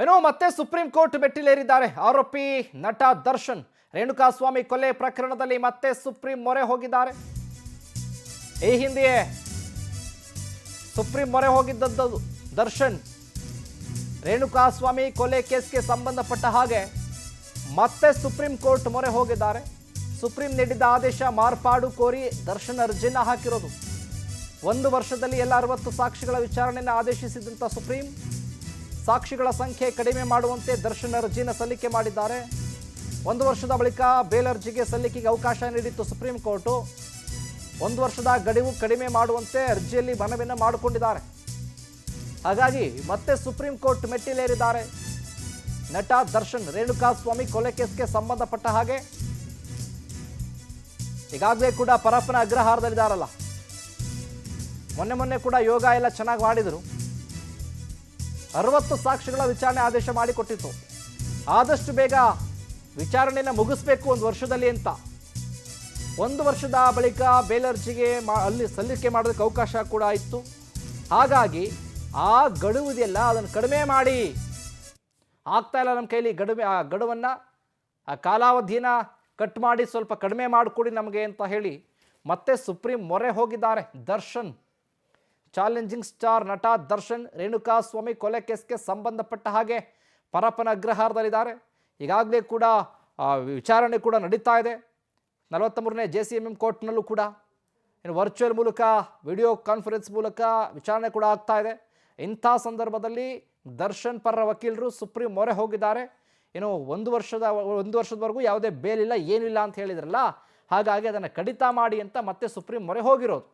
ಏನೋ ಮತ್ತೆ supreme court ಮೆಟ್ಟಿಲೇರಿದ್ದಾರೆ ಆರೋಪಿ ನಟ ದರ್ಶನ್. ರೇಣುಕಾಸ್ವಾಮಿ ಕೊಲೆ ಪ್ರಕರಣದಲ್ಲಿ ಮತ್ತೆ ಸುಪ್ರೀಂ ಮೊರೆ ಹೋಗಿದ್ದಾರೆ. ಈ ಹಿಂದೆಯೇ ಸುಪ್ರೀಂ ಮೊರೆ ಹೋಗಿದ್ದದ್ದು ದರ್ಶನ್. ರೇಣುಕಾಸ್ವಾಮಿ ಕೊಲೆ ಕೇಸ್ಗೆ ಸಂಬಂಧಪಟ್ಟ ಹಾಗೆ ಮತ್ತೆ ಸುಪ್ರೀಂ ಕೋರ್ಟ್ ಮೊರೆ ಹೋಗಿದ್ದಾರೆ. ಸುಪ್ರೀಂ ನೀಡಿದ್ದ ಆದೇಶ ಮಾರ್ಪಾಡು ಕೋರಿ ದರ್ಶನ್ ಅರ್ಜಿನ ಹಾಕಿರೋದು. 1 ವರ್ಷದಲ್ಲಿ ಎಲ್ಲ 60 ಸಾಕ್ಷಿಗಳ ವಿಚಾರಣೆಯನ್ನು ಆದೇಶಿಸಿದಂಥ ಸುಪ್ರೀಂ ಸಾಕ್ಷಿಗಳ ಸಂಖ್ಯೆ ಕಡಿಮೆ ಮಾಡುವಂತೆ ದರ್ಶನ್ ಅರ್ಜಿನ ಸಲ್ಲಿಕೆ ಮಾಡಿದ್ದಾರೆ. 1 ವರ್ಷದ ಬಳಿಕ ಬೇಲ್ ಅರ್ಜಿಗೆ ಸಲ್ಲಿಕೆಗೆ ಅವಕಾಶ ನೀಡಿತ್ತು ಸುಪ್ರೀಂ ಕೋರ್ಟು. 1 ವರ್ಷದ ಗಡುವು ಕಡಿಮೆ ಮಾಡುವಂತೆ ಅರ್ಜಿಯಲ್ಲಿ ಮನವಿಯನ್ನು ಮಾಡಿಕೊಂಡಿದ್ದಾರೆ. ಹಾಗಾಗಿ ಮತ್ತೆ ಸುಪ್ರೀಂ ಕೋರ್ಟ್ ಮೆಟ್ಟಿಲೇರಿದ್ದಾರೆ ನಟ ದರ್ಶನ್. ರೇಣುಕಾಸ್ವಾಮಿ ಕೊಲೆ ಕೇಸ್ಗೆ ಸಂಬಂಧಪಟ್ಟ ಹಾಗೆ ಈಗಾಗಲೇ ಕೂಡ ಪರಪ್ಪನ ಅಗ್ರಹಾರದಲ್ಲಿದ್ದಾರಲ್ಲ. ಮೊನ್ನೆ ಕೂಡ ಯೋಗ ಎಲ್ಲ ಚೆನ್ನಾಗಿ ಮಾಡಿದರು. 60 ಸಾಕ್ಷಿಗಳ ವಿಚಾರಣೆ ಆದೇಶ ಮಾಡಿಕೊಟ್ಟಿತ್ತು. ಆದಷ್ಟು ಬೇಗ ವಿಚಾರಣೆಯನ್ನು ಮುಗಿಸ್ಬೇಕು 1 ವರ್ಷದಲ್ಲಿ ಅಂತ. 1 ವರ್ಷದ ಬಳಿಕ ಬೇಲ್ ಅರ್ಜಿಗೆ ಅಲ್ಲಿ ಸಲ್ಲಿಕೆ ಮಾಡೋದಕ್ಕೆ ಅವಕಾಶ ಕೂಡ ಇತ್ತು. ಹಾಗಾಗಿ ಆ ಗಡುವು ಇದೆಯಲ್ಲ ಅದನ್ನು ಕಡಿಮೆ ಮಾಡಿ, ಆಗ್ತಾ ಇಲ್ಲ ನಮ್ಮ ಕೈಲಿ ಗಡುವನ್ನು ಆ ಕಾಲಾವಧಿನ ಕಟ್ ಮಾಡಿ ಸ್ವಲ್ಪ ಕಡಿಮೆ ಮಾಡಿಕೊಡಿ ನಮಗೆ ಅಂತ ಹೇಳಿ ಮತ್ತೆ ಸುಪ್ರೀಂ ಮೊರೆ ಹೋಗಿದ್ದಾರೆ ದರ್ಶನ್. ಚಾಲೆಂಜಿಂಗ್ ಸ್ಟಾರ್ ನಟ ದರ್ಶನ್ ರೇಣುಕಾಸ್ವಾಮಿ ಕೊಲೆ ಕೇಸ್ಗೆ ಸಂಬಂಧಪಟ್ಟ ಹಾಗೆ ಪರಪ್ಪನ ಅಗ್ರಹಾರದಲ್ಲಿದ್ದಾರೆ. ಈಗಾಗಲೇ ಕೂಡ ವಿಚಾರಣೆ ಕೂಡ ನಡೀತಾ ಇದೆ. 43ನೇ JCMM ಕೋರ್ಟ್ನಲ್ಲೂ ಕೂಡ ವರ್ಚುವಲ್ ಮೂಲಕ ವಿಡಿಯೋ ಕಾನ್ಫರೆನ್ಸ್ ಮೂಲಕ ವಿಚಾರಣೆ ಕೂಡ ಆಗ್ತಾ ಇದೆ. ಇಂಥ ಸಂದರ್ಭದಲ್ಲಿ ದರ್ಶನ್ ಪರ ವಕೀಲರು ಸುಪ್ರೀಂ ಮೊರೆ ಹೋಗಿದ್ದಾರೆ. ಏನು 1 ವರ್ಷದವರೆಗೂ ಯಾವುದೇ ಬೇಲ್ ಇಲ್ಲ, ಏನಿಲ್ಲ ಅಂತ ಹೇಳಿದ್ರಲ್ಲ, ಹಾಗಾಗಿ ಅದನ್ನು ಕಡಿತ ಮಾಡಿ ಅಂತ ಮತ್ತೆ ಸುಪ್ರೀಂ ಮೊರೆ ಹೋಗಿರೋದು.